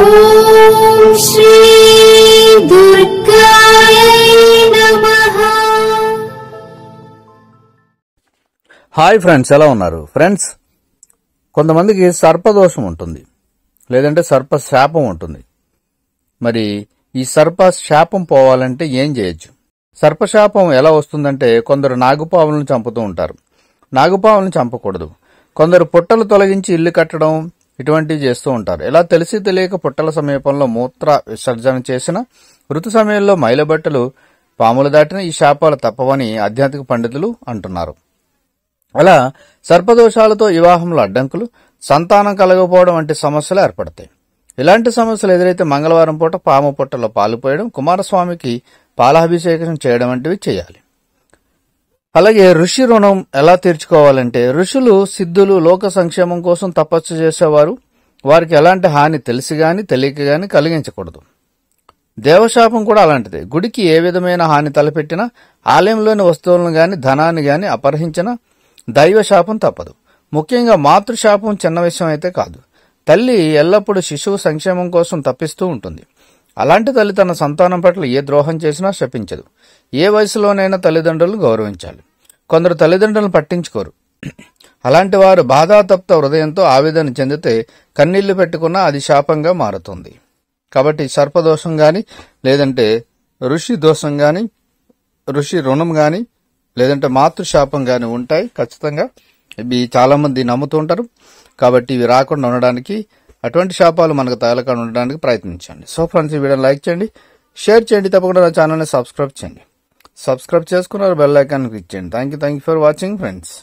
ఓం శ్రీ దుర్గాయ నమః. Hi friends, ఎలా ఉన్నారు ఫ్రెండ్స్? కొంతమందికి సర్పదోషం ఉంటుంది, లేదంటే సర్ప శాపం ఉంటుంది. మరి ఈ సర్ప శాపం పోవాలంటే ఏం చేయొచ్చు? సర్పశాపం ఎలా వస్తుందంటే, కొందరు నాగుపాములను చంపుతూ ఉంటారు. నాగుపాములను చంపకూడదు. కొందరు పుట్టలు తొలగించి ఇల్లు కట్టడం ఇటువంటివి చేస్తూ ఉంటారు. ఇలా తెలిసి తెలియక పుట్టల సమీపంలో మూత్ర విసర్జన చేసిన, ఋతు సమయంలో మైలబట్టలు పాములు దాటిన ఈ శాపాలు తప్పవని ఆధ్యాత్మిక పండితులు అంటున్నారు. అలా సర్పదోషాలతో వివాహంలో అడ్డంకులు, సంతానం కలగకపోవడం వంటి సమస్యలు ఏర్పడతాయి. ఇలాంటి సమస్యలు ఎదురైతే మంగళవారం పూట పాము పుట్టలో పాలు పోయడం, కుమారస్వామికి పాలాభిషేకం చేయడం వంటివి చేయాలి. అలాగే ఋషి రుణం ఎలా తీర్చుకోవాలంటే, ఋషులు సిద్ధులు లోక సంక్షేమం కోసం తపస్సు చేసేవారు. వారికి ఎలాంటి హాని తెలిసి గాని తెలియక గాని కలిగించకూడదు. దేవశాపం కూడా అలాంటిదే. గుడికి ఏ విధమైన హాని తలపెట్టినా, ఆలయంలోని వస్తువులను గాని ధనాన్ని గాని అపహరించినా దైవశాపం తప్పదు. ముఖ్యంగా మాతృశాపం చిన్న విషయం అయితే కాదు. తల్లి ఎల్లప్పుడూ శిశువు సంక్షేమం కోసం తప్పిస్తూ ఉంటుంది. అలాంటి తల్లి తన సంతానం పట్ల ఏ ద్రోహం చేసినా శపించదు. ఏ వయసులోనైనా తల్లిదండ్రులను గౌరవించాలి. కొందరు తల్లిదండ్రులను పట్టించుకోరు. అలాంటి వారు బాధాతప్త హృదయంతో ఆవేదన చెందితే కన్నీళ్లు పెట్టుకున్నా అది శాపంగా మారుతుంది. కాబట్టి సర్పదోషం గాని, లేదంటే ఋషి దోషం గాని, ఋషి రుణం గాని, లేదంటే మాతృశాపం గాని ఉంటాయి ఖచ్చితంగా. ఇవి చాలా మంది నమ్ముతూ ఉంటారు. కాబట్టి ఇవి రాకుండా ఉండడానికి, అటువంటి శాపాలు మనకు తగలకుండా ఉండడానికి ప్రయత్నించండి. సో ఫ్రెండ్స్, ఈ వీడియోని లైక్ చేయండి, షేర్ చేయండి, తప్పకుండా నా ఛానల్ని సబ్స్క్రైబ్ చేయండి. సబ్స్క్రైబ్ చేసుకున్నారు, బెల్ ఐకాన్ క్లిక్ చేయండి. Thank you for watching friends.